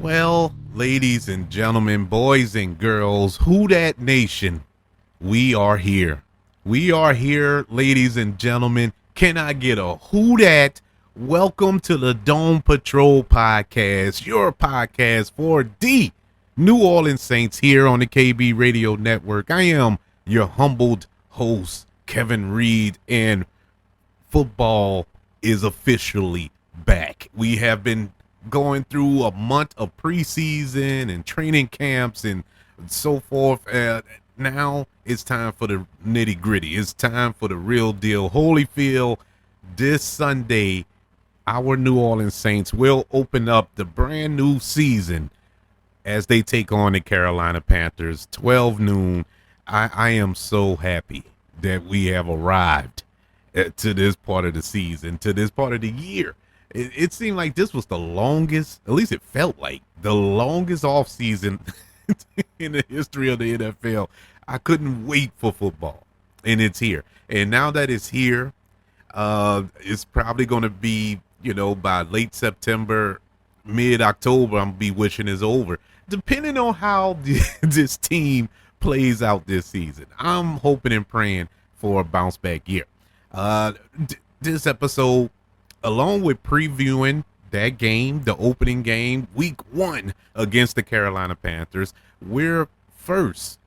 Well, ladies and gentlemen, boys and girls, who dat nation, we are here. We are here, ladies and gentlemen. Can I get a who dat? Welcome to the Dome Patrol podcast, your podcast for the New Orleans Saints here on the KB Radio Network. I am your humbled host, Kevin Reed, and football is officially back. We have been going through a month of preseason and training camps and so forth. Now it's time for the nitty gritty. It's time for the real deal. Holyfield, this Sunday, our New Orleans Saints will open up the brand new season as they take on the Carolina Panthers, 12 noon. I am so happy that we have arrived to this part of the season, to this part of the year. It seemed like this was the longest, at least it felt like, the longest off season in the history of the NFL. I couldn't wait for football, and it's here. And now that it's here, it's probably going to be, by late September, mid-October, I'm going to be wishing it's over, depending on how this team plays out this season. I'm hoping and praying for a bounce-back year. This episode, along with previewing that game, the opening game, week 1 against the Carolina Panthers, we're first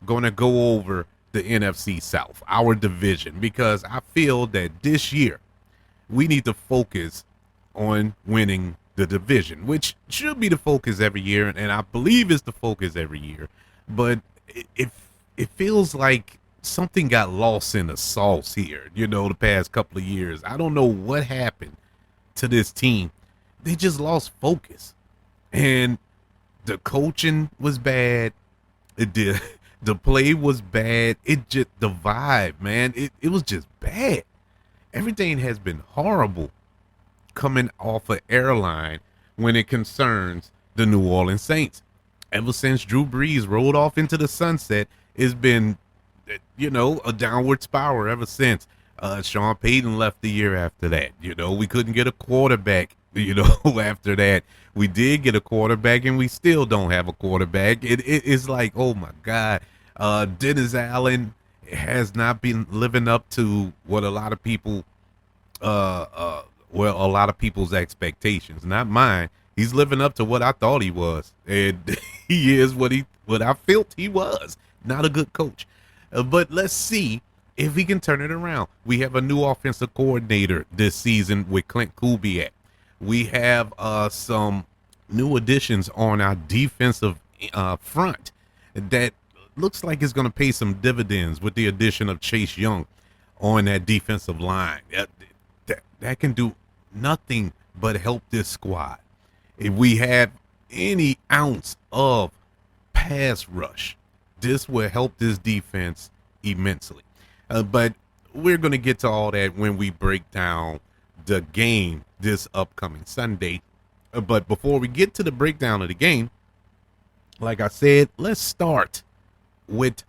going to go over the NFC South, our division, because I feel that this year we need to focus on winning the division, which should be the focus every year, and I believe is the focus every year. But it feels like something got lost in the sauce here, the past couple of years. I don't know what happened to this team. They just lost focus. And the coaching was bad. The play was bad. The vibe, man, it was just bad. Everything has been horrible coming off an airline when it concerns the New Orleans Saints. Ever since Drew Brees rolled off into the sunset, it's been a downward spiral ever since. Sean Payton left the year after that. We couldn't get a quarterback, after that. We did get a quarterback, and we still don't have a quarterback. It's like, oh, my God. Dennis Allen has not been living up to what a lot of people, a lot of people's expectations, not mine. He's living up to what I thought he was, and he is what I felt he was. Not a good coach. But let's see if he can turn it around. We have a new offensive coordinator this season with Clint Kubiak. We have some new additions on our defensive front that looks like it's going to pay some dividends with the addition of Chase Young on that defensive line. That can do nothing but help this squad. If we have any ounce of pass rush, this will help this defense immensely. But we're going to get to all that when we break down the game this upcoming Sunday. But before we get to the breakdown of the game, like I said, let's start with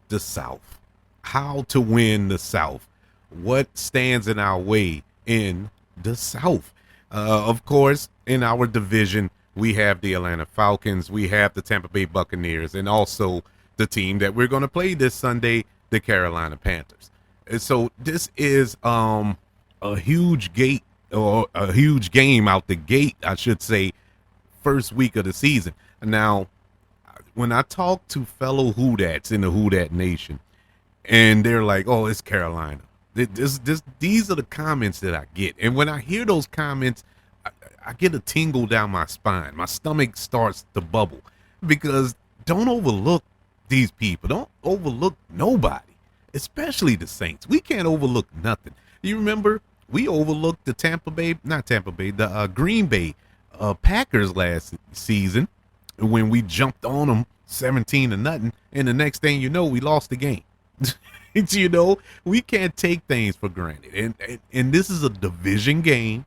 the South. How to win the South. What stands in our way in the South? Of course, in our division, we have the Atlanta Falcons, we have the Tampa Bay Buccaneers, and also the team that we're going to play this Sunday, the Carolina Panthers. And so this is a huge game out the gate, I should say, first week of the season. Now, when I talk to fellow Who-Dats in the Who-Dat Nation, and they're like, oh, it's Carolina. These are the comments that I get. And when I hear those comments, I get a tingle down my spine. My stomach starts to bubble, because don't overlook these people. Don't overlook nobody, especially the Saints. We can't overlook nothing. You remember we overlooked the Green Bay Packers last season when we jumped on them 17-0, and the next thing you know, we lost the game. We can't take things for granted, and this is a division game,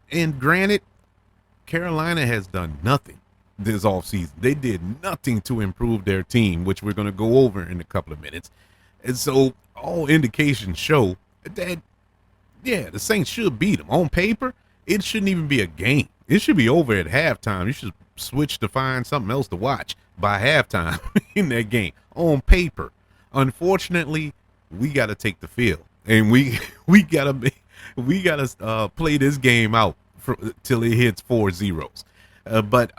and granted, Carolina has done nothing this offseason. They did nothing to improve their team, which we're going to go over in a couple of minutes. And so all indications show that, yeah, the Saints should beat them. On paper, it shouldn't even be a game. It should be over at halftime. You should switch to find something else to watch by halftime in that game on paper. Unfortunately, we got to take the field, and we gotta play this game out till it hits 4 zeros. But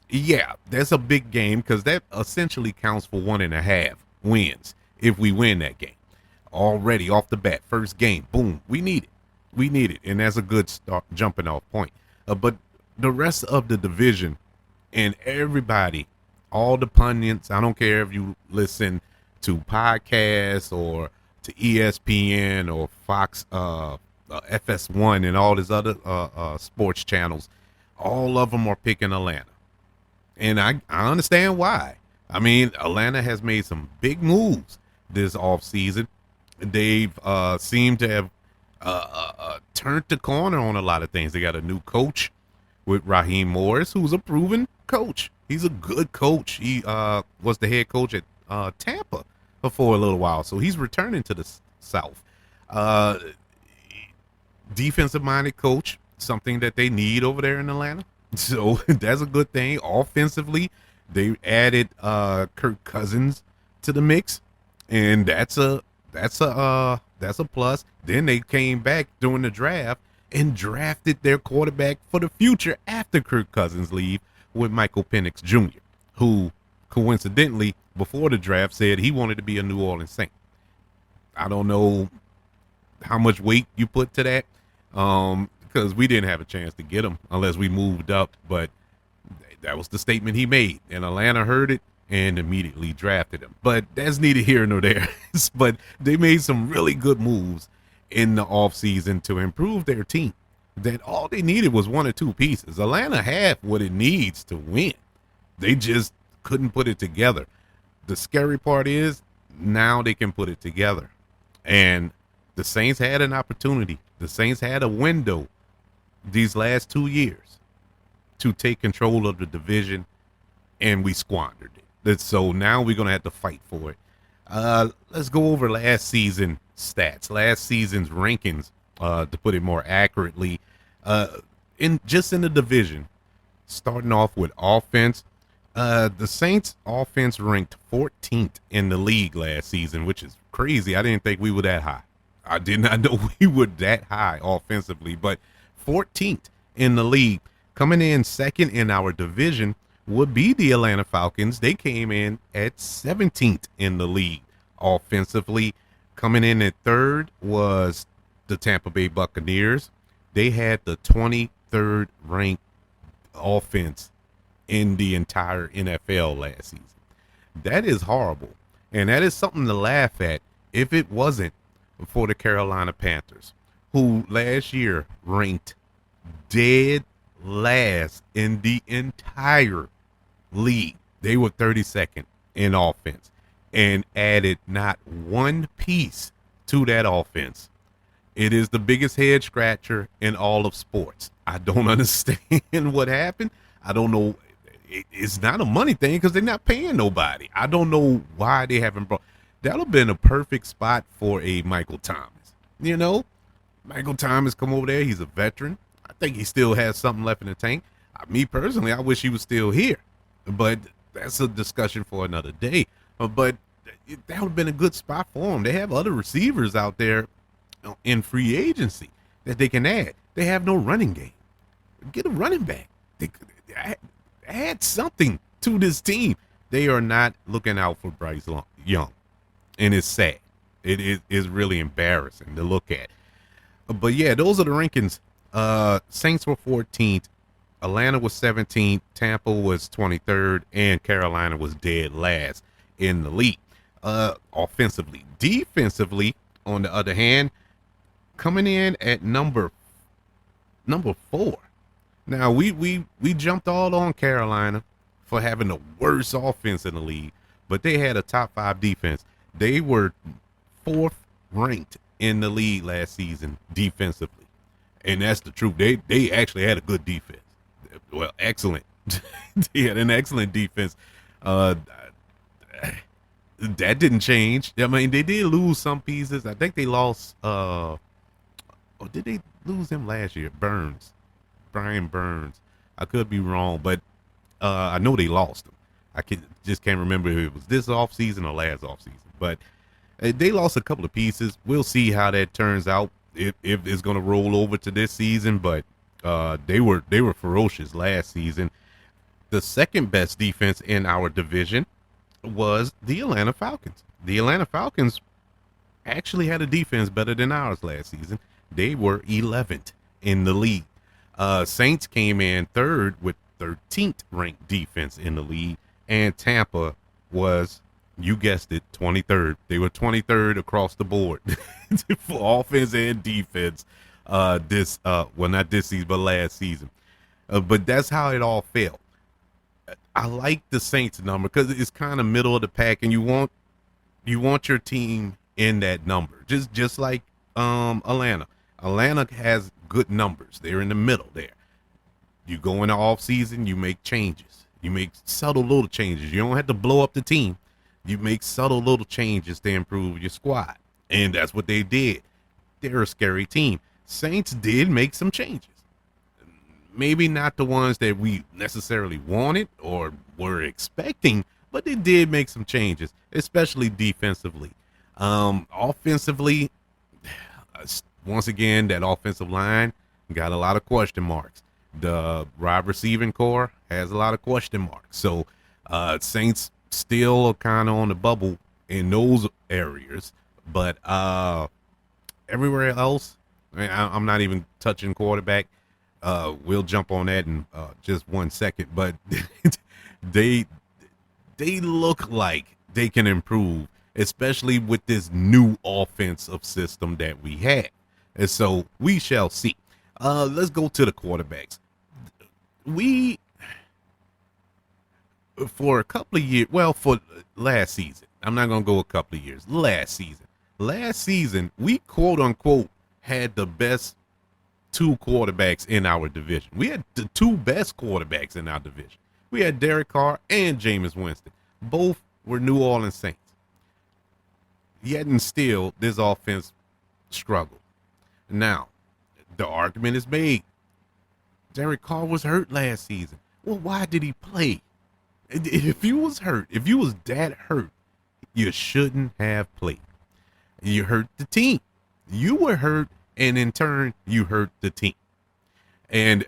yeah, that's a big game because that essentially counts for 1.5 wins if we win that game. Already off the bat, first game, boom, we need it. We need it, and that's a good start, jumping off point. But the rest of the division and everybody, all the pundits, I don't care if you listen to podcasts or to ESPN or Fox, FS1 and all these other sports channels, all of them are picking Atlanta. And I understand why. I mean, Atlanta has made some big moves this offseason. They've seemed to have turned the corner on a lot of things. They got a new coach with Raheem Morris, who's a proven coach. He's a good coach. He was the head coach at Tampa for a little while, so he's returning to the South. Defensive-minded coach, something that they need over there in Atlanta. So that's a good thing. Offensively, they added Kirk Cousins to the mix, and that's a plus. Then they came back during the draft and drafted their quarterback for the future after Kirk Cousins leave with Michael Penix Jr., who coincidentally before the draft said he wanted to be a New Orleans Saint. I don't know how much weight you put to that, because we didn't have a chance to get him unless we moved up, but that was the statement he made, and Atlanta heard it and immediately drafted him. But that's neither here nor there. But they made some really good moves in the offseason to improve their team. That all they needed was one or two pieces. Atlanta had what it needs to win. They just couldn't put it together. The scary part is now they can put it together. And the Saints had an opportunity. The Saints had a window these last 2 years to take control of the division, and we squandered it. So now we're going to have to fight for it. Let's go over last season stats, last season's rankings, to put it more accurately. In the division, starting off with offense, the Saints offense ranked 14th in the league last season, which is crazy. I didn't think we were that high. I did not know we were that high offensively, but 14th in the league. Coming in second in our division would be the Atlanta Falcons. They came in at 17th in the league offensively. Coming in at third was the Tampa Bay Buccaneers. They had the 23rd ranked offense in the entire NFL last season. That is horrible. And that is something to laugh at if it wasn't for the Carolina Panthers, who last year ranked dead last in the entire league. They were 32nd in offense and added not one piece to that offense. It is the biggest head scratcher in all of sports. I don't understand what happened. I don't know. It's not a money thing because they're not paying nobody. I don't know why they haven't brought. That would have been a perfect spot for a Michael Thomas. You know, Michael Thomas come over there. He's a veteran. I think he still has something left in the tank. Me personally, I wish he was still here, but that's a discussion for another day. But that would have been a good spot for him. They have other receivers out there in free agency that they can add. They have no running game. Get a running back. They add something to this team. They are not looking out for Bryce Young, and it's sad. It is really embarrassing to look at. But yeah, those are the rankings. Saints were 14th, Atlanta was 17th, Tampa was 23rd, and Carolina was dead last in the league. Offensively. Defensively, on the other hand, coming in at number 4. Now we jumped all on Carolina for having the worst offense in the league, but they had a top 5 defense. They were 4th ranked in the league last season defensively. And that's the truth. They actually had a good defense. Well, excellent. They had an excellent defense. That didn't change. I mean, they did lose some pieces. I think they lost or did they lose him last year? Burns. Brian Burns. I could be wrong, but I know they lost him. Just can't remember if it was this offseason or last offseason. But they lost a couple of pieces. We'll see how that turns out if it's going to roll over to this season. But they were ferocious last season. The second best defense in our division was the Atlanta Falcons. The Atlanta Falcons actually had a defense better than ours last season. They were 11th in the league. Saints came in third with 13th ranked defense in the league, and Tampa was, you guessed it, 23rd. They were 23rd across the board for offense and defense. Not this season, but last season. But that's how it all felt. I like the Saints number because it's kind of middle of the pack, and you want your team in that number, just like Atlanta. Atlanta has good numbers. They're in the middle there. You go in the off season, you make changes. You make subtle little changes. You don't have to blow up the team. You make subtle little changes to improve your squad, and that's what they did. They're a scary team. Saints did make some changes. Maybe not the ones that we necessarily wanted or were expecting, but they did make some changes, especially defensively. Offensively, once again, that offensive line got a lot of question marks. The wide receiving core has a lot of question marks. So Saints still are kind of on the bubble in those areas, but everywhere else, I'm not even touching quarterback. We'll jump on that in just 1 second, but they look like they can improve, especially with this new offensive system that we have. And so we shall see. Let's go to the quarterbacks. For a couple of years, for last season, I'm not going to go a couple of years. Last season, we quote unquote had the best two quarterbacks in our division. We had the two best quarterbacks in our division. We had Derek Carr and Jameis Winston. Both were New Orleans Saints. Yet and still, this offense struggled. Now, the argument is made. Derek Carr was hurt last season. Well, why did he play? If you was hurt, if you was that hurt, you shouldn't have played. You hurt the team. You were hurt, and in turn, you hurt the team. And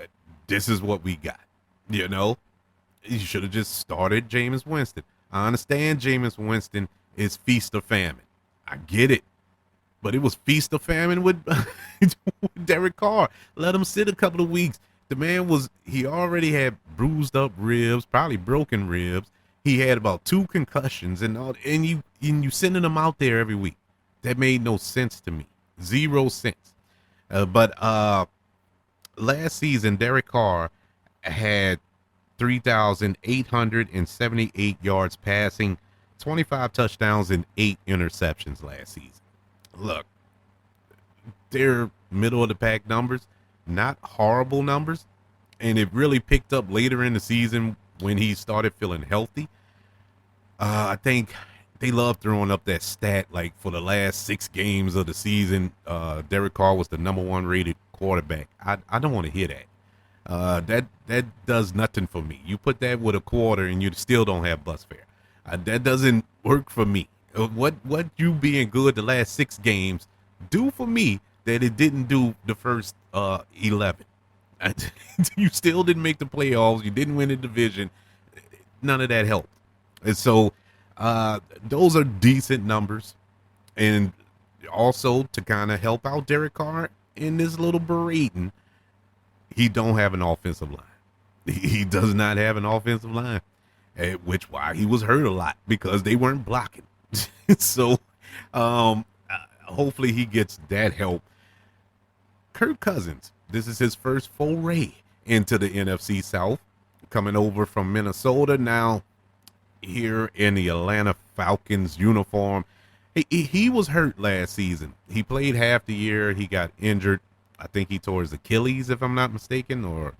this is what we got. You know, you should have just started Jameis Winston. I understand Jameis Winston is feast or famine. I get it. But it was feast or famine with Derek Carr. Let him sit a couple of weeks. The man he already had bruised up ribs, probably broken ribs. He had about 2 concussions and you sending him out there every week. That made no sense to me. 0 sense. But last season, Derek Carr had 3,878 yards passing, 25 touchdowns, and 8 interceptions last season. Look, they're middle of the pack numbers, not horrible numbers. And it really picked up later in the season when he started feeling healthy. I think they love throwing up that stat like for the last 6 games of the season, Derek Carr was the #1 rated quarterback. I don't want to hear that. That does nothing for me. You put that with a quarter and you still don't have bus fare. That doesn't work for me. What you being good the last 6 games do for me that it didn't do the first 11. You still didn't make the playoffs. You didn't win the division. None of that helped. And so those are decent numbers. And also to kind of help out Derek Carr in this little berating, he don't have an offensive line. He does not have an offensive line, which why he was hurt a lot because they weren't blocking. So hopefully he gets that help. Kirk Cousins, this is his first foray into the NFC South, coming over from Minnesota, now here in the Atlanta Falcons uniform. He was hurt last season. He played half the year. He got injured. I think he tore his Achilles, if I'm not mistaken, or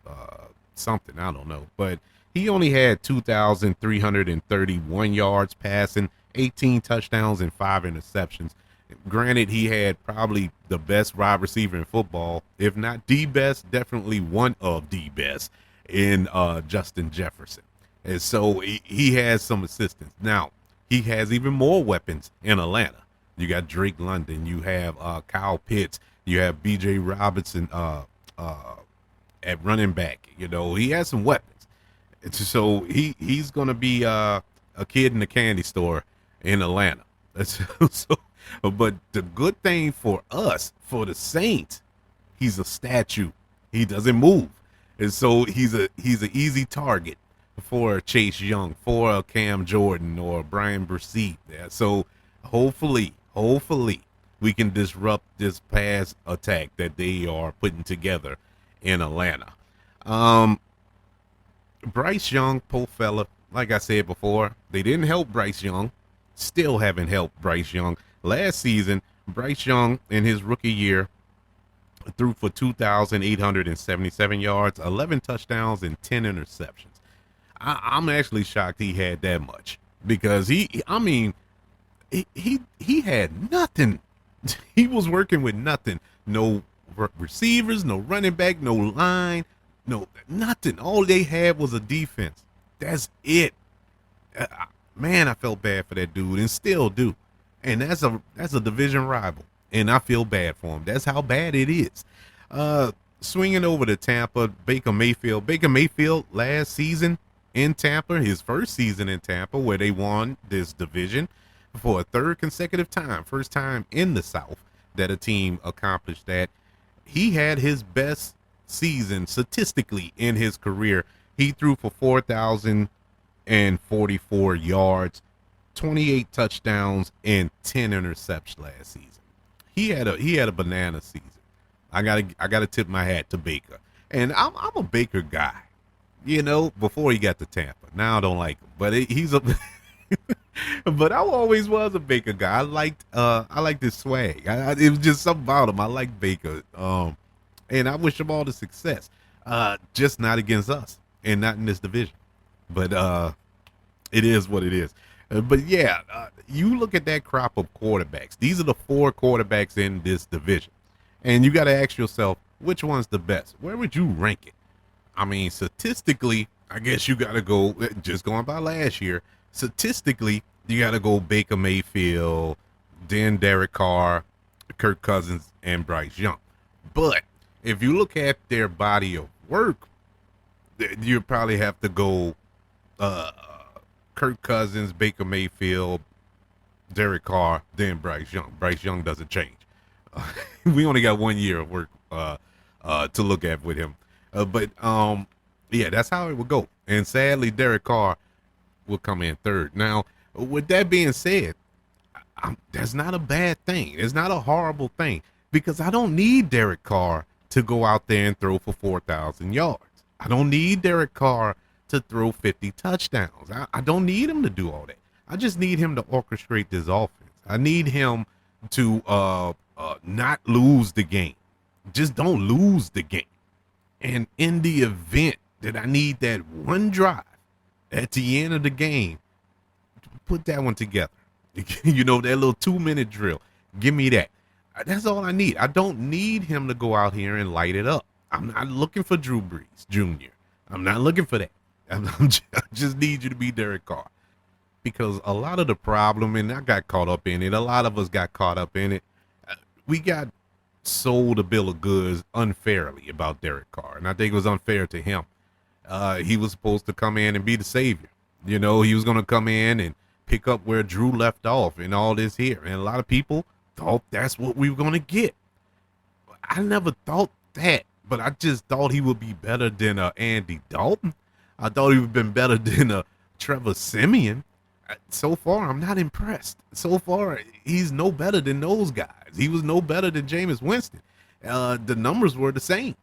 something. I don't know. But he only had 2,331 yards passing, 18 touchdowns, and 5 interceptions. Granted, he had probably the best wide receiver in football, if not the best, definitely one of the best in Justin Jefferson. And so he has some assistance. Now, he has even more weapons in Atlanta. You got Drake London, you have Kyle Pitts, you have B.J. Robinson at running back. You know, he has some weapons. So he's going to be a kid in the candy store in Atlanta. So, but the good thing for us, for the Saints, he's a statue. He doesn't move, and so he's an easy target for Chase Young, for a Cam Jordan or Brian Brzee. Yeah, so hopefully we can disrupt this pass attack that they are putting together in Atlanta. Bryce Young, poor fella, like I said before, they didn't help Bryce Young. Still haven't helped Bryce Young. Last season, Bryce Young in his rookie year threw for 2,877 yards, 11 touchdowns, and 10 interceptions. I'm actually shocked he had that much because he had nothing. He was working with nothing. No receivers, no running back, no line, no nothing. All they had was a defense. That's it. Man, I felt bad for that dude and still do. And that's a division rival. And I feel bad for him. That's how bad it is. Swinging over to Tampa, Baker Mayfield. Baker Mayfield last season in Tampa, his first season in Tampa, where they won this division for a third consecutive time. First time in the South that a team accomplished that. He had his best season statistically in his career. He threw for 4,044 yards, 28 touchdowns, and 10 interceptions last season. He had a banana season. I gotta tip my hat to Baker, and I'm a Baker guy. You know, before he got to Tampa. Now I don't like him, but he's a. But I always was a Baker guy. I liked his swag. It was just something about him. I like Baker. And I wish him all the success. Just not against us and not in this division. But it is what it is. But yeah, you look at that crop of quarterbacks. These are the 4 quarterbacks in this division. And you got to ask yourself, which one's the best? Where would you rank it? I mean, statistically, I guess you got to go, just going by last year, statistically, you got to go Baker Mayfield, then Derek Carr, Kirk Cousins, and Bryce Young. But if you look at their body of work, you probably have to go Kirk Cousins, Baker Mayfield, Derek Carr, then Bryce Young. Bryce Young doesn't change. We only got 1 year of work to look at with him. But yeah, that's how it would go. And sadly, Derek Carr will come in third. Now, with that being said, that's not a bad thing. It's not a horrible thing because I don't need Derek Carr to go out there and throw for 4,000 yards. I don't need Derek Carr to throw 50 touchdowns. I don't need him to do all that. I just need him to orchestrate this offense. I need him to not lose the game. Just don't lose the game. And in the event that I need that one drive at the end of the game, put that one together. You know, that little 2-minute drill. Give me that. That's all I need. I don't need him to go out here and light it up. I'm not looking for Drew Brees Jr. I'm not looking for that. I just need you to be Derek Carr. Because a lot of the problem, and I got caught up in it, a lot of us got caught up in it. We got sold a bill of goods unfairly about Derek Carr, and I think it was unfair to him. He was supposed to come in and be the savior. You know, he was going to come in and pick up where Drew left off and all this here. And a lot of people thought that's what we were going to get. I never thought that, but I just thought he would be better than Andy Dalton. I thought he would have been better than Trevor Siemian. So far, I'm not impressed. So far, he's no better than those guys. He was no better than Jameis Winston. The numbers were the same.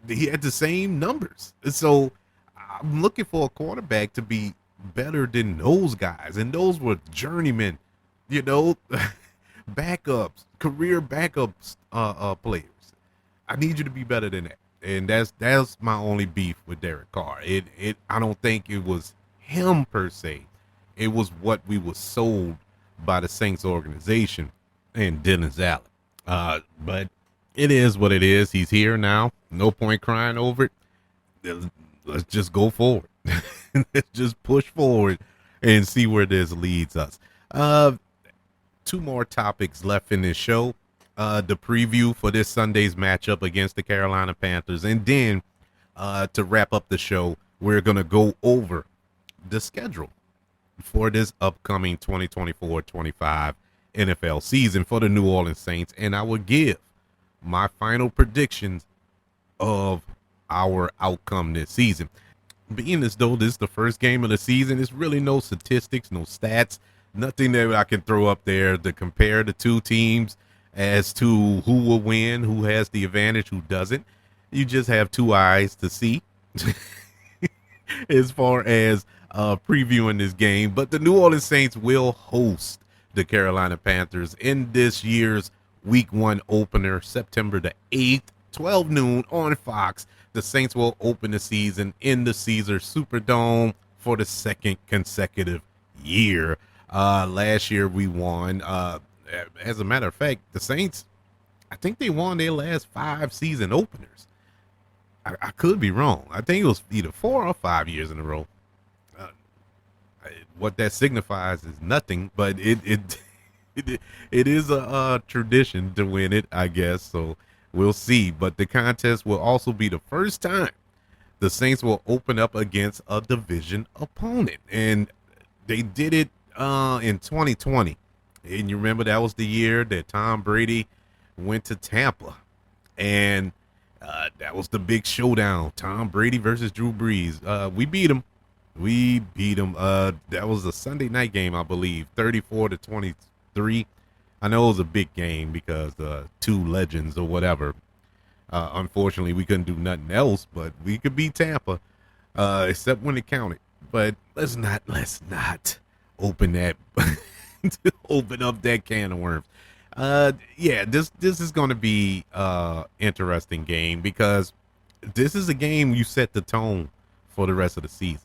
He had the same numbers. So I'm looking for a quarterback to be better than those guys. And those were journeymen, you know, backups, career backups players. I need you to be better than that. And that's my only beef with Derek Carr. I don't think it was him per se. It was what we were sold by the Saints organization and Dennis Allen. But it is what it is. He's here now. No point crying over it. Let's just go forward. Let's just push forward and see where this leads us. Uh, Two more topics left in this show. The preview for this Sunday's matchup against the Carolina Panthers. And then to wrap up the show, we're going to go over the schedule for this upcoming 2024-25 NFL season for the New Orleans Saints. And I will give my final predictions of our outcome this season. Being as though this is the first game of the season, there's really no statistics, no stats, nothing that I can throw up there to compare the two teams as to who will win, who has the advantage, who doesn't. You just have two eyes to see as far as previewing this game. But the New Orleans Saints will host the Carolina Panthers in this year's Week 1 opener, September the 8th, 12 noon on Fox. The Saints will open the season in the Caesars Superdome for the second consecutive year. Last year we won. As a matter of fact, the Saints, I think they won their last 5 season openers. I could be wrong. I think it was either 4 or 5 years in a row. What that signifies is nothing, but it is a tradition to win it, I guess. So we'll see. But the contest will also be the first time the Saints will open up against a division opponent, and they did it in 2020. And you remember that was the year that Tom Brady went to Tampa, and that was the big showdown. Tom Brady versus Drew Brees. We beat him. That was a Sunday night game, I believe, 34-23. I know it was a big game because two legends or whatever. Unfortunately, we couldn't do nothing else, but we could beat Tampa, except when it counted. But let's not open that open up that can of worms. Yeah, this is going to be interesting game because this is a game you set the tone for the rest of the season.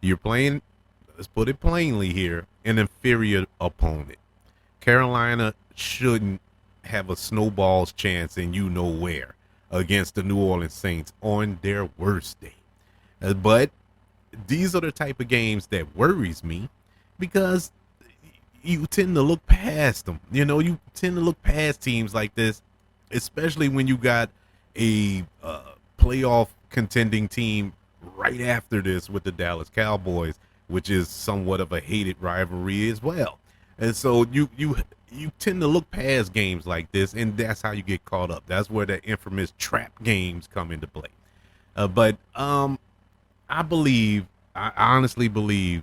You're playing, let's put it plainly here, an inferior opponent. Carolina shouldn't have a snowball's chance in you know where against the New Orleans Saints on their worst day. But these are the type of games that worries me because you tend to look past them. You know, you tend to look past teams like this, especially when you got a playoff contending team right after this with the Dallas Cowboys, which is somewhat of a hated rivalry as well. And so you tend to look past games like this, and that's how you get caught up. That's where the infamous trap games come into play. But I honestly believe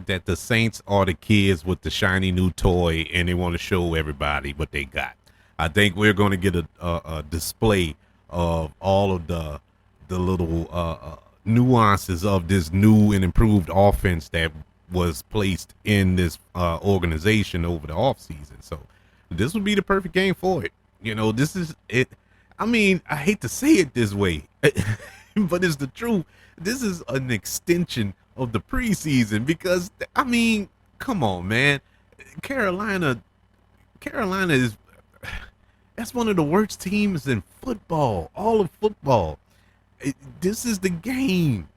that the Saints are the kids with the shiny new toy, and they want to show everybody what they got. I think we're going to get a display of all of the little nuances of this new and improved offense that was placed in this organization over the offseason. So this would be the perfect game for it. You know, this is it. I mean, I hate to say it this way, but it's the truth. This is an extension of the preseason because, I mean, come on, man. Carolina is, that's one of the worst teams in football, all of football. This is the game.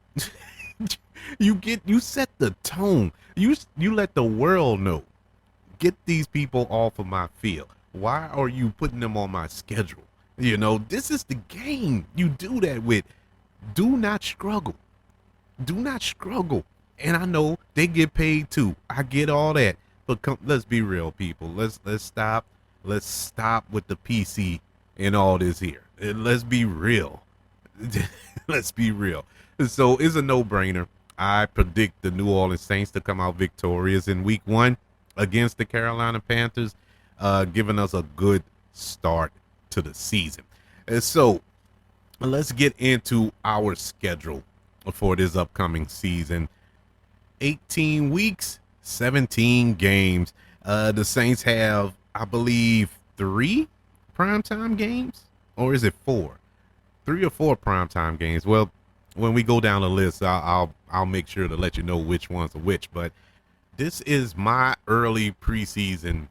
You set the tone. You let the world know. Get these people off of my field. Why are you putting them on my schedule? You know, this is the game you do that with. Do not struggle. Do not struggle. And I know they get paid too. I get all that. But let's be real, people. Let's stop. Let's stop with the PC and all this here. And let's be real. Let's be real. So it's a no-brainer. I predict the New Orleans Saints to come out victorious in Week 1 against the Carolina Panthers, giving us a good start to the season. And so let's get into our schedule for this upcoming season. 18 weeks, 17 games. The Saints have, I believe, 3 primetime games, or is it 4? 3 or 4 primetime games. Well, when we go down the list, I'll make sure to let you know which ones are which. But this is my early preseason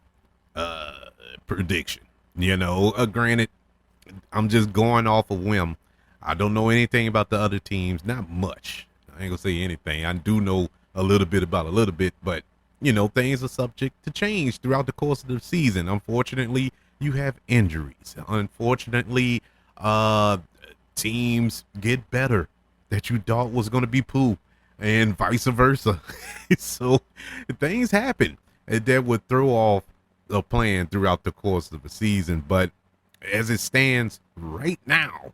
prediction. Granted, I'm just going off a whim. I don't know anything about the other teams, not much. I ain't gonna say anything. I do know a little bit about a little bit, but things are subject to change throughout the course of the season. Unfortunately, you have injuries. Unfortunately, teams get better that you thought was gonna be poo, and vice versa. So things happen that would throw off a plan throughout the course of the season. But as it stands right now,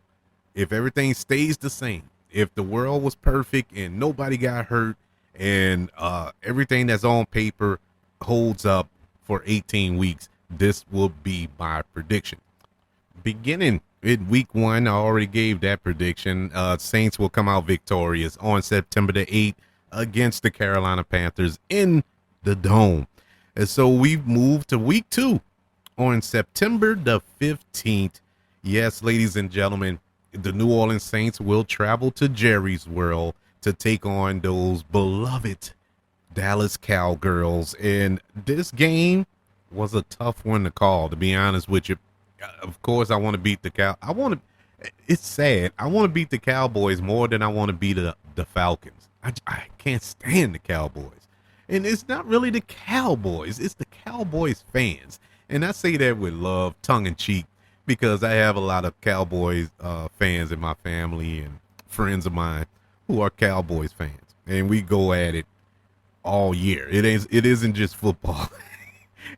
if everything stays the same, if the world was perfect and nobody got hurt and everything that's on paper holds up for 18 weeks, this will be my prediction. Beginning in week 1, I already gave that prediction. Saints will come out victorious on September the 8th against the Carolina Panthers in the Dome. And so we've moved to week 2 on September the 15th. Yes, ladies and gentlemen, the New Orleans Saints will travel to Jerry's World to take on those beloved Dallas Cowgirls. And this game was a tough one to call, to be honest with you. Of course, I want to beat the it's sad. I want to beat the Cowboys more than I want to beat the Falcons. I can't stand the Cowboys. And it's not really the Cowboys. It's the Cowboys fans. And I say that with love, tongue in cheek, because I have a lot of Cowboys fans in my family and friends of mine who are Cowboys fans. And we go at it all year. It isn't just football.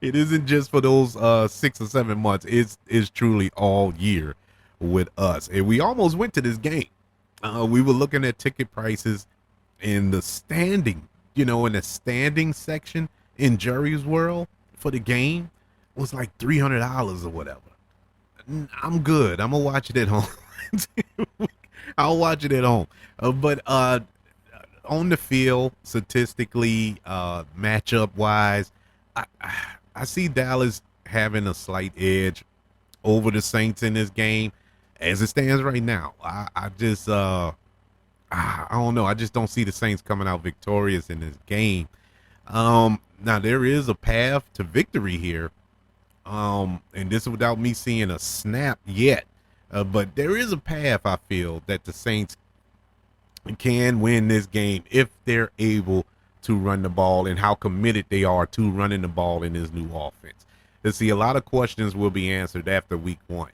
It isn't just for those 6 or 7 months. It's truly all year with us. And we almost went to this game. We were looking at ticket prices in the standing, in the standing section in Jerry's World for the game was like $300 or whatever. I'm good. I'm gonna watch it at home. I'll watch it at home. But on the field, statistically, matchup wise, I see Dallas having a slight edge over the Saints in this game as it stands right now. I don't know. I just don't see the Saints coming out victorious in this game. Now there is a path to victory here. And this is without me seeing a snap yet. But there is a path, I feel, that the Saints can win this game if they're able to run the ball and how committed they are to running the ball in this new offense. Let's see, a lot of questions will be answered after week 1,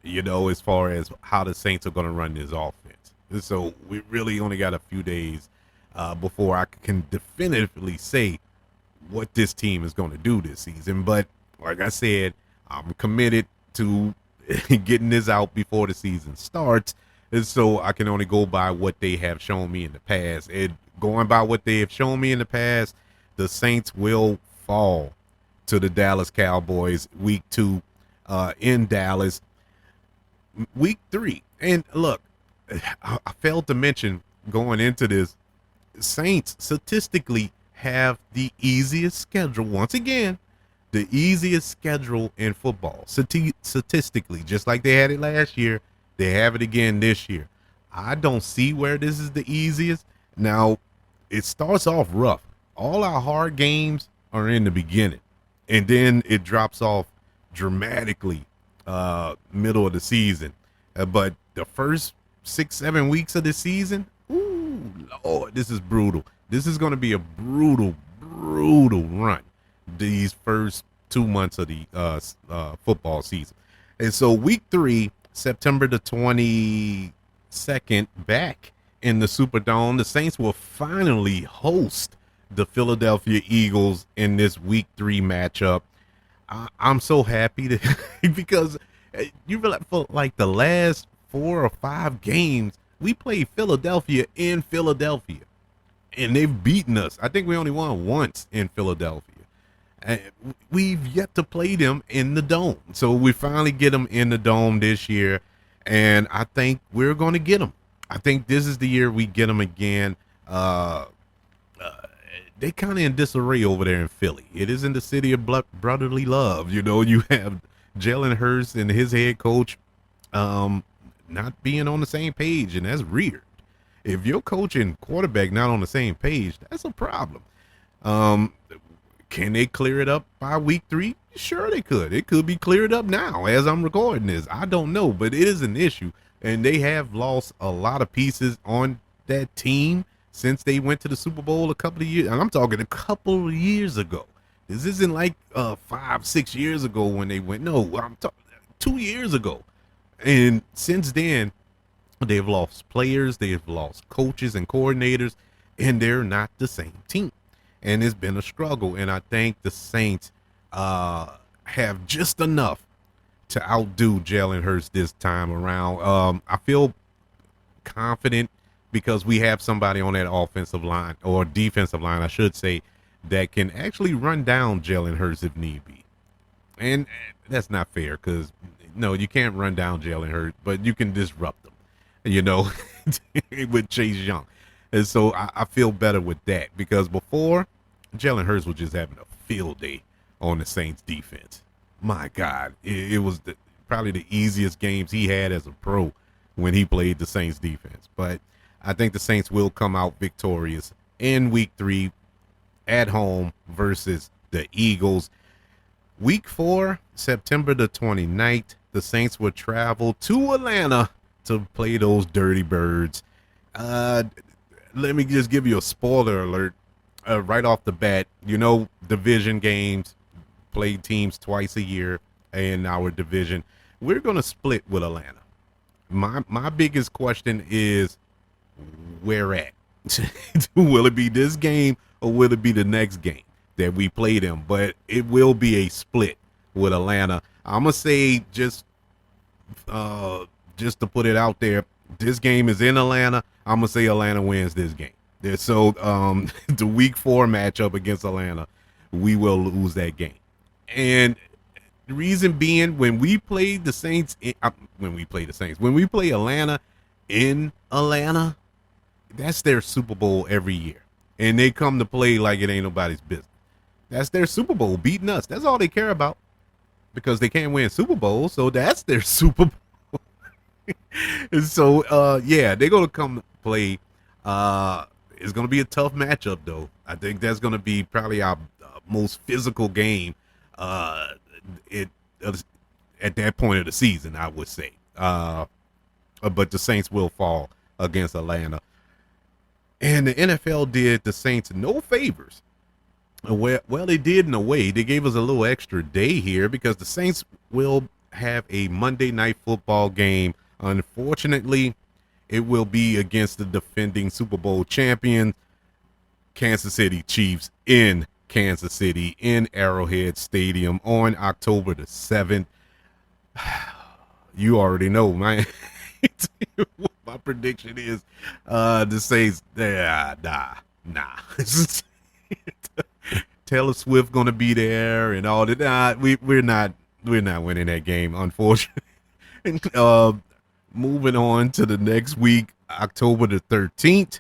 as far as how the Saints are going to run this offense. And so we really only got a few days before I can definitively say what this team is going to do this season. But like I said, I'm committed to getting this out before the season starts. And so I can only go by what they have shown me in the past. And going by what they have shown me in the past, the Saints will fall to the Dallas Cowboys week 2 in Dallas. Week 3. And look, I failed to mention going into this, Saints statistically have the easiest schedule. Once again, the easiest schedule in football. Statistically, just like they had it last year, they have it again this year. I don't see where this is the easiest. Now, it starts off rough. All our hard games are in the beginning, and then it drops off dramatically middle of the season. But the first 6-7 weeks of the season, ooh, Lord, this is brutal. This is going to be a brutal run these first 2 months of the football season. And so week 3, September the 22nd, back in the Superdome, the Saints will finally host the Philadelphia Eagles in this week 3 matchup. I'm so happy because you realize for like the last 4 or 5 games, we played Philadelphia in Philadelphia, and they've beaten us. I think we only won once in Philadelphia. And we've yet to play them in the Dome. So we finally get them in the Dome this year, and I think we're going to get them. I think this is the year we get them again. They kind of in disarray over there in Philly. It isn't the city of brotherly love. You have Jalen Hurts and his head coach not being on the same page, and that's weird. If your coach and quarterback not on the same page, that's a problem. Can they clear it up by week 3? Sure, they could. It could be cleared up now as I'm recording this. I don't know, but it is an issue. And they have lost a lot of pieces on that team since they went to the Super Bowl a couple of years. And I'm talking a couple of years ago. This isn't like 5-6 years ago when they went. No, I'm talking 2 years ago. And since then, they've lost players, they've lost coaches and coordinators, and they're not the same team. And it's been a struggle. And I think the Saints have just enough to outdo Jalen Hurts this time around. I feel confident because we have somebody on that offensive line, or defensive line, I should say, that can actually run down Jalen Hurts if need be. And that's not fair because, no, you can't run down Jalen Hurts, but you can disrupt them, with Chase Young. And so I feel better with that because before, Jalen Hurts was just having a field day on the Saints defense. My God, it was probably the easiest games he had as a pro when he played the Saints defense. But I think the Saints will come out victorious in week 3 at home versus the Eagles. Week 4, September the 29th, the Saints will travel to Atlanta to play those Dirty Birds. Let me just give you a spoiler alert right off the bat. Division games, play teams twice a year in our division. We're going to split with Atlanta. My biggest question is where at? Will it be this game or will it be the next game that we play them? But it will be a split with Atlanta. I'm going to say just to put it out there, this game is in Atlanta. I'm going to say Atlanta wins this game. So the week 4 matchup against Atlanta, we will lose that game. And the reason being, when we play Atlanta in Atlanta, that's their Super Bowl every year. And they come to play like it ain't nobody's business. That's their Super Bowl, beating us. That's all they care about because they can't win Super Bowl. So that's their Super Bowl. And so, they're going to come to play. It's going to be a tough matchup, though. I think that's going to be probably our most physical game at that point of the season, I would say. But the Saints will fall against Atlanta. And the NFL did the Saints no favors. Well, they did in a way. They gave us a little extra day here because the Saints will have a Monday Night Football game. Unfortunately, it will be against the defending Super Bowl champion, Kansas City Chiefs, in Kansas City, in Arrowhead Stadium on October the 7th. You already know, man. What my prediction is. The Saints, nah. Taylor Swift gonna be there and all that. Nah, we're not winning that game, unfortunately. And, moving on to the next week, October the 13th,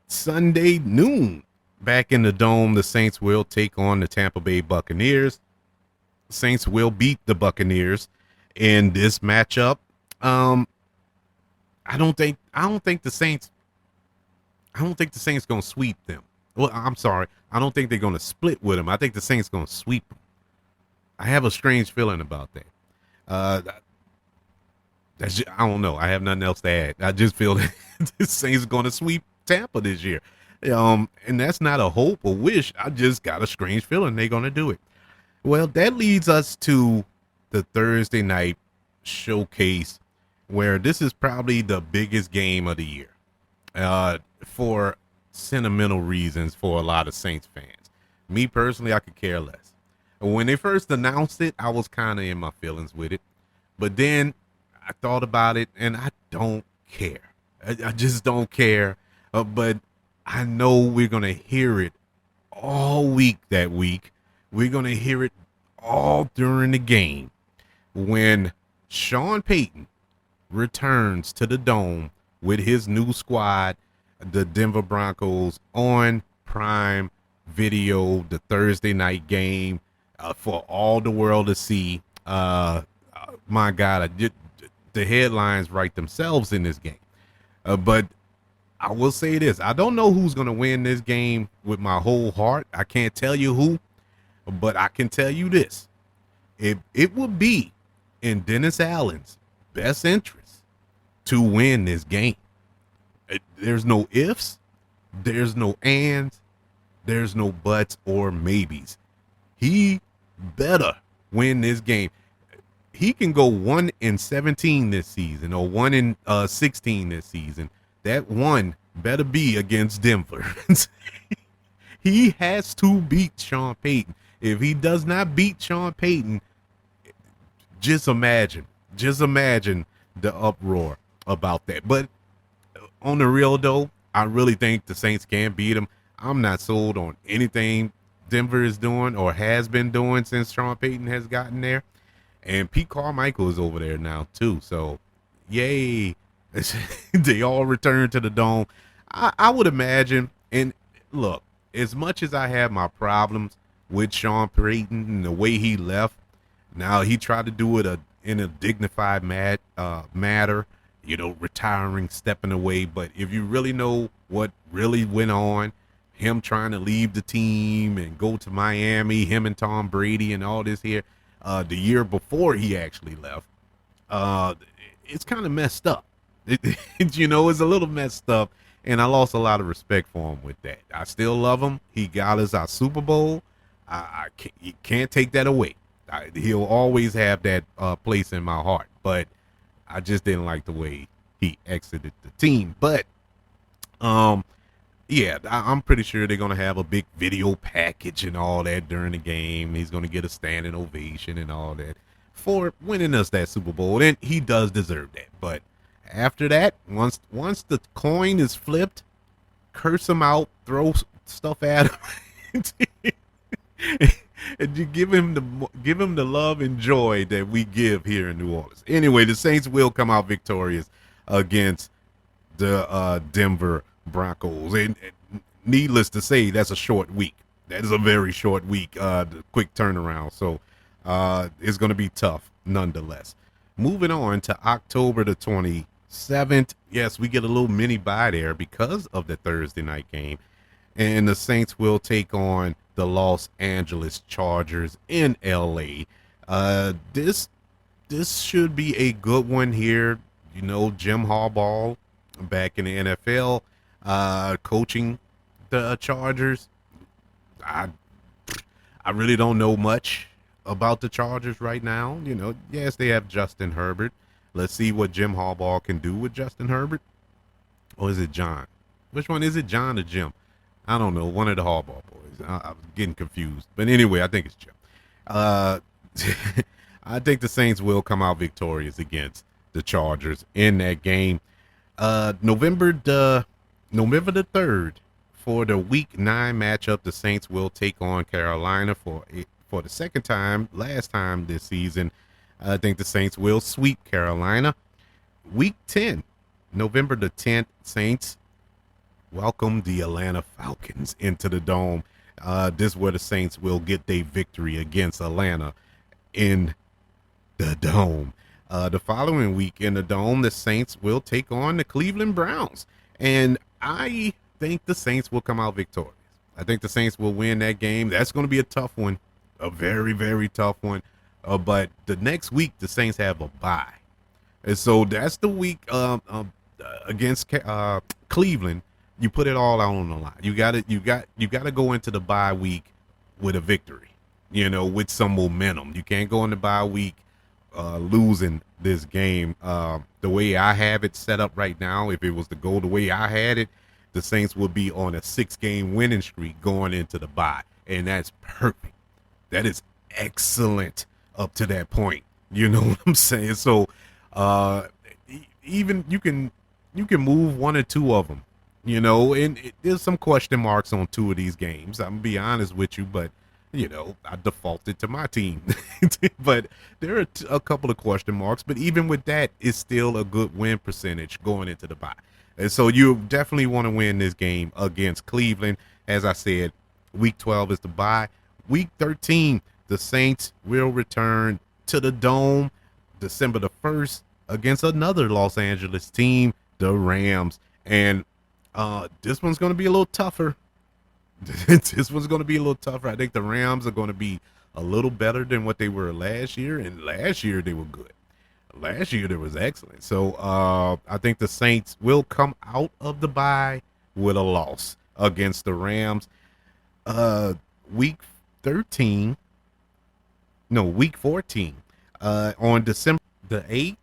Sunday noon, back in the Dome, the Saints will take on the Tampa Bay Buccaneers. Saints will beat the Buccaneers in this matchup. I don't think the Saints gonna sweep them. Well, I'm sorry. I don't think they're gonna split with them. I think the Saints gonna sweep them. I have a strange feeling about that. I don't know. I have nothing else to add. I just feel that the Saints going to sweep Tampa this year. And that's not a hope or wish. I just got a strange feeling they're going to do it. Well, that leads us to the Thursday night showcase, where this is probably the biggest game of the year for sentimental reasons for a lot of Saints fans. Me personally, I could care less. When they first announced it, I was kind of in my feelings with it. But then I thought about it, and I don't care. I just don't care. But I know we're going to hear it all week that week. We're going to hear it all during the game when Sean Payton returns to the Dome with his new squad, the Denver Broncos, on Prime Video, the Thursday night game for all the world to see. My God, the headlines write themselves in this game. But I will say this. I don't know who's going to win this game with my whole heart. I can't tell you who. But I can tell you this: it would be in Dennis Allen's best interest to win this game. There's no ifs, there's no ands, there's no buts or maybes. He better win this game. He can go 1-17 this season or 1-16 this season. That one better be against Denver. He has to beat Sean Payton. If he does not beat Sean Payton, just imagine the uproar about that. But on the real though, I really think the Saints can beat him. I'm not sold on anything Denver is doing or has been doing since Sean Payton has gotten there. And Pete Carmichael is over there now too. So yay. They all return to the dome. I would imagine, and look, as much as I have my problems with Sean Payton and the way he left, now he tried to do it in a dignified matter, retiring, stepping away. But if you really know what really went on, him trying to leave the team and go to Miami, him and Tom Brady and all this here, the year before he actually left, it's kind of messed up. It's a little messed up, and I lost a lot of respect for him with that. I still love him. He got us our Super Bowl. You can't take that away. He'll always have that place in my heart, but I just didn't like the way he exited the team. But yeah, I'm pretty sure they're gonna have a big video package and all that during the game. He's gonna get a standing ovation and all that for winning us that Super Bowl, and he does deserve that. But after that, once the coin is flipped, curse him out, throw stuff at him, and you give him the love and joy that we give here in New Orleans. Anyway, the Saints will come out victorious against the Denver Broncos. And needless to say, that's a short week. That is a very short week. The quick turnaround. So it's going to be tough nonetheless. Moving on to October the 27th. Yes, we get a little mini bye there because of the Thursday night game. And the Saints will take on the Los Angeles Chargers in LA. This should be a good one here. Jim Harbaugh back in the NFL, coaching the Chargers. I really don't know much about the Chargers right now. Yes, they have Justin Herbert. Let's see what Jim Harbaugh can do with Justin Herbert. Or is it John? Which one is it, John or Jim? I don't know. One of the Harbaugh boys. I'm getting confused. But anyway, I think it's Jim. I think the Saints will come out victorious against the Chargers in that game. November the 3rd, for the Week 9 matchup, the Saints will take on Carolina for the second time. Last time this season, I think the Saints will sweep Carolina. Week 10, November the 10th, Saints welcome the Atlanta Falcons into the Dome. This is where the Saints will get their victory against Atlanta in the Dome. The following week in the Dome, the Saints will take on the Cleveland Browns. And I think the Saints will come out victorious. I think the Saints will win that game. That's going to be a tough one, a very, very tough one. But the next week, the Saints have a bye. And so that's the week against Cleveland. You put it all out on the line. You got to go into the bye week with a victory, with some momentum. You can't go in the bye week losing this game. The way I have it set up right now, if it was to go the way I had it, the Saints would be on a 6-game winning streak going into the bye, and that's perfect. That is excellent up to that point. You know what I'm saying? So even you can move one or two of them. And there's some question marks on 2 of these games. I'm gonna be honest with you, but I defaulted to my team. But there are a couple of question marks. But even with that, it's still a good win percentage going into the bye. And so you definitely want to win this game against Cleveland. As I said, Week 12 is the bye. Week 13, the Saints will return to the Dome December the 1st against another Los Angeles team, the Rams. And this one's going to be a little tougher This one's going to be a little tougher. I think the Rams are going to be a little better than what they were last year, and last year they were good. Last year they was excellent. So I think the Saints will come out of the bye with a loss against the Rams. Week 13, no, week 14, on December the 8th,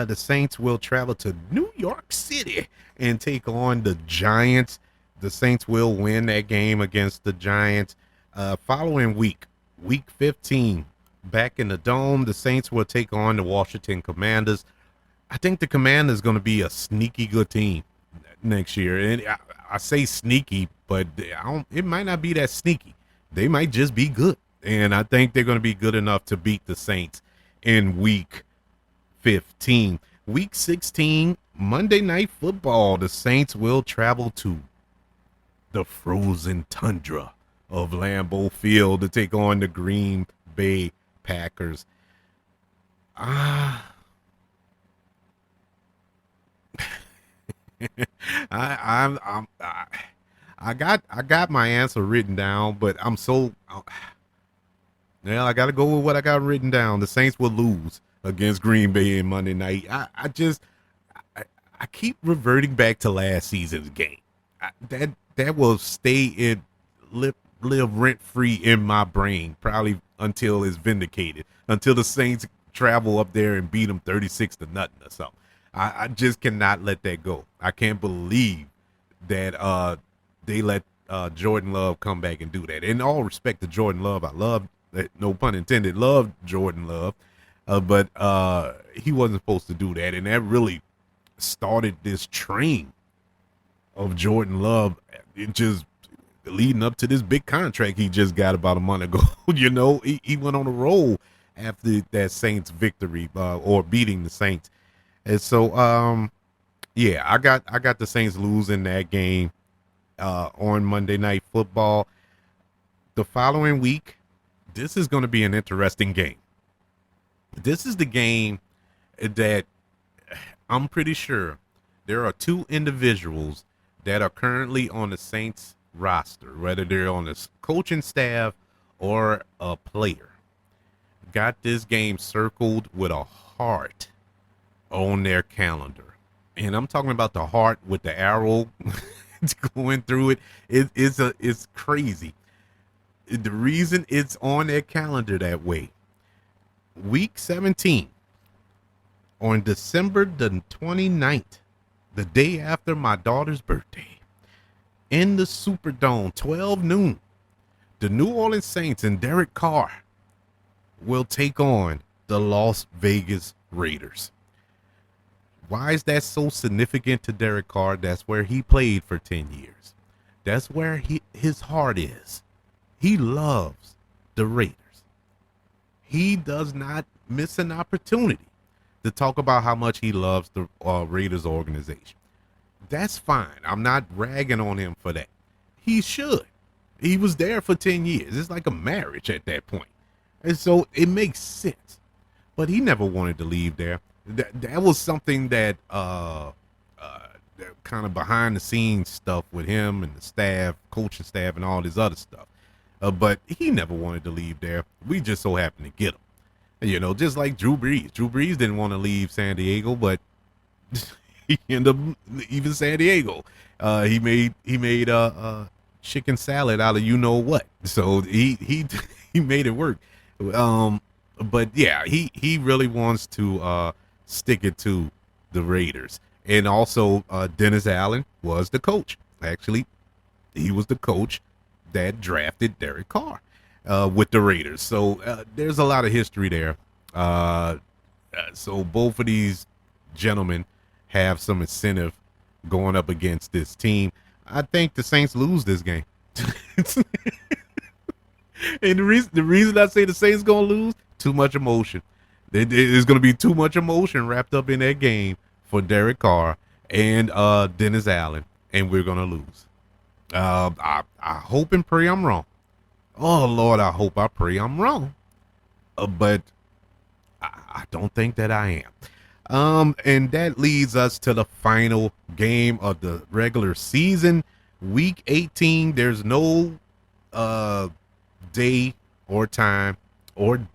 the Saints will travel to New York City and take on the Giants. The Saints will win that game against the Giants. Following week 15, back in the Dome, the Saints will take on the Washington Commanders. I think the Commanders going to be a sneaky good team next year. And I say sneaky, but it might not be that sneaky. They might just be good. And I think they're going to be good enough to beat the Saints in week 15. Week 16, Monday Night Football. The Saints will travel to the frozen tundra of Lambeau Field to take on the Green Bay Packers. I got my answer written down, but I'm so well, I got to go with what I got written down. The Saints will lose against Green Bay in Monday night. I keep reverting back to last season's game. That will stay in live rent free in my brain probably until it's vindicated, until the Saints travel up there and beat them 36-0 or something. I just cannot let that go. I can't believe that they let Jordan Love come back and do that. In all respect to Jordan Love, I love, no pun intended, love Jordan Love, but he wasn't supposed to do that, and that really started this train of Jordan Love. It just leading up to this big contract he just got about a month ago. You know, he went on a roll after that Saints victory or beating the Saints. And so, yeah, I got the Saints losing that game on Monday Night Football. The following week, this is going to be an interesting game. This is the game that I'm pretty sure there are two individuals that are currently on the Saints roster, whether they're on the coaching staff or a player, got this game circled with a heart on their calendar. And I'm talking about the heart with the arrow going through it. It's crazy. The reason it's on their calendar that way, week 17, on December the 29th, the day after my daughter's birthday, in the Superdome, 12 noon, the New Orleans Saints and Derek Carr will take on the Las Vegas Raiders. Why is that so significant to Derek Carr? That's where he played for 10 years. That's where his heart is. He loves the Raiders. He does not miss an opportunity to talk about how much he loves the Raiders organization. That's fine. I'm not ragging on him for that. He should. He was there for 10 years. It's like a marriage at that point. And so it makes sense. But he never wanted to leave there. That was something that kind of behind the scenes stuff with him and the staff, coaching staff, and all this other stuff. But he never wanted to leave there. We just so happened to get him. You know, just like Drew Brees. Drew Brees didn't want to leave San Diego, but he ended up leaving San Diego. He made chicken salad out of you know what. So he made it work. But yeah, he really wants to stick it to the Raiders. And also Dennis Allen was the coach. Actually, he was the coach that drafted Derek Carr with the Raiders. So there's a lot of history there. So both of these gentlemen have some incentive going up against this team. I think the Saints lose this game. And the reason I say the Saints going to lose, too much emotion. There's going to be too much emotion wrapped up in that game for Derek Carr and Dennis Allen, and we're going to lose. I hope and pray I'm wrong. Oh, Lord, I hope I pray I'm wrong. But I don't think that I am. And that leads us to the final game of the regular season. Week 18, there's no day or time or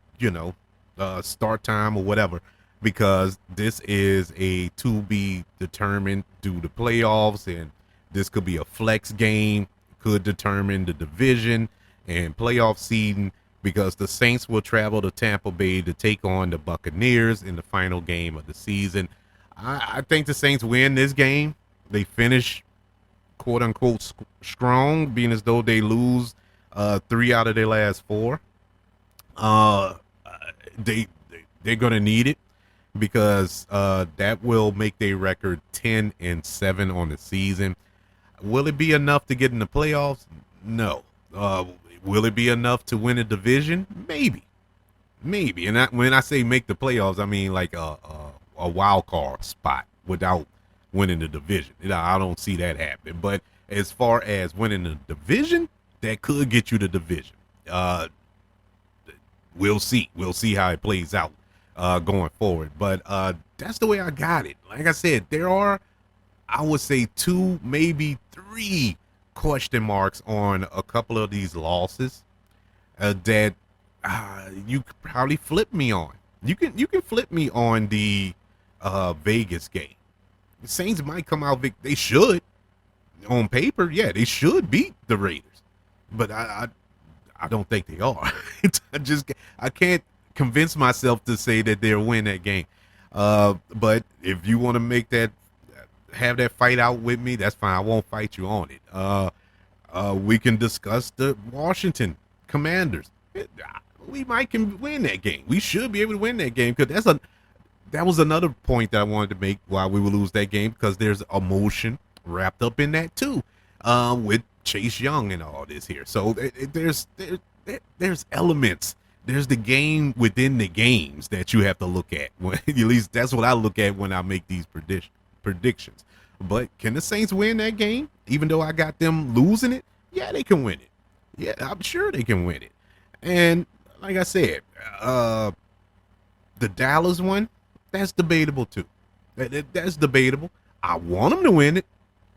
start time or whatever, because this is a to be determined due to playoffs, and this could be a flex game, could determine the division and playoff seeding, because the Saints will travel to Tampa Bay to take on the Buccaneers in the final game of the season. I think the Saints win this game. They finish quote unquote strong, being as though they lose 3 out of their last 4. Uh, they they're gonna need it, because that will make their record 10-7 on the season. Will it be enough to get in the playoffs? No. Will it be enough to win a division? Maybe. And when I say make the playoffs, I mean like a wild card spot without winning the division. I don't see that happening. But as far as winning the division, that could get you the division. We'll see. We'll see how it plays out going forward. But that's the way I got it. Like I said, there are, I would say, 2, maybe 3 question marks on a couple of these losses that you could probably flip me on. You can flip me on the Vegas game. The Saints might come out. They should, on paper, yeah, they should beat the Raiders, but I don't think they are. I can't convince myself to say that they'll win that game. But if you want to have that fight out with me, that's fine. I won't fight you on it. We can discuss the Washington Commanders. We might can win that game. We should be able to win that game, because that was another point that I wanted to make why we would lose that game, because there's emotion wrapped up in that too, with Chase Young and all this here. So there's elements. There's the game within the games that you have to look at. At least that's what I look at when I make these predictions. But can the Saints win that game? Even though I got them losing it, yeah, they can win it. Yeah, I'm sure they can win it. And like I said, the Dallas one, that's debatable too. That's debatable. I want them to win it.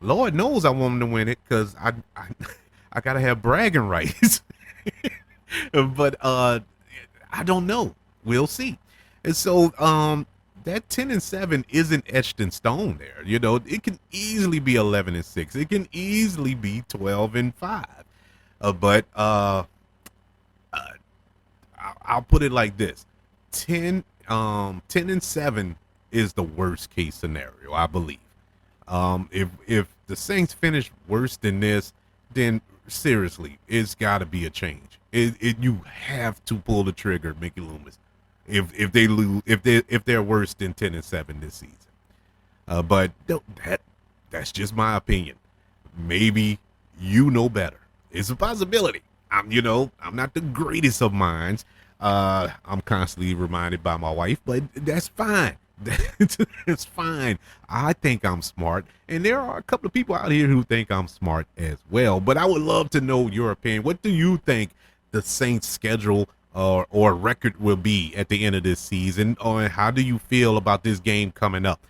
Lord knows I want them to win it, because I gotta have bragging rights. But I don't know. We'll see. And so that 10-7 isn't etched in stone there. It can easily be 11-6. It can easily be 12-5. But I'll put it like this: 10-7 is the worst case scenario, I believe. If the Saints finish worse than this, then seriously, it's got to be a change. You have to pull the trigger, Mickey Loomis, if they lose, if they're worse than 10-7 this season. But that's just my opinion. Maybe you know better. It's a possibility. I'm not the greatest of minds. I'm constantly reminded by my wife, but that's fine. It's fine. I think I'm smart, and there are a couple of people out here who think I'm smart as well. But I would love to know your opinion. What do you think the Saints' schedule or record will be at the end of this season? Or how do you feel about this game coming up?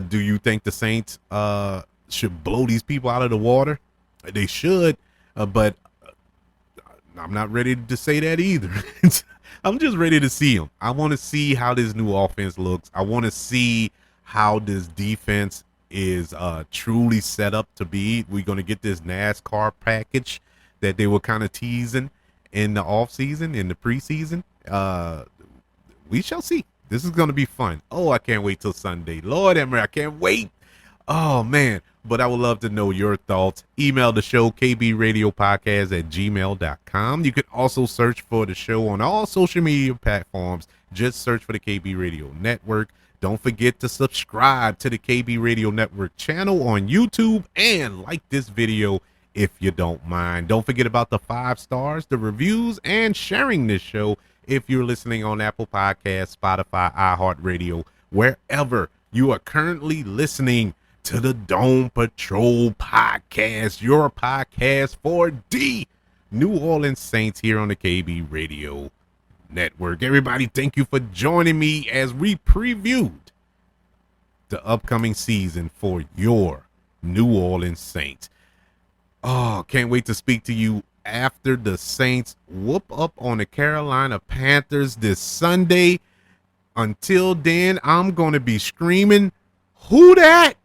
Do you think the Saints should blow these people out of the water? They should, but I'm not ready to say that either. I'm just ready to see them. I want to see how this new offense looks. I want to see how this defense is truly set up to be. We're going to get this NASCAR package that they were kind of teasing in the offseason, in the preseason. We shall see. This is going to be fun. Oh, I can't wait till Sunday. Lord Emery, I can't wait. Oh, man. But I would love to know your thoughts. Email the show, kbradiopodcast@gmail.com. You can also search for the show on all social media platforms. Just search for the KB Radio Network. Don't forget to subscribe to the KB Radio Network channel on YouTube, and like this video if you don't mind. Don't forget about the 5 stars, the reviews, and sharing this show if you're listening on Apple Podcasts, Spotify, iHeartRadio, wherever you are currently listening to the Dome Patrol podcast, your podcast for the New Orleans Saints here on the KB Radio Network. Everybody, thank you for joining me as we previewed the upcoming season for your New Orleans Saints. Oh, can't wait to speak to you after the Saints whoop up on the Carolina Panthers this Sunday. Until then, I'm going to be screaming, "Who dat?"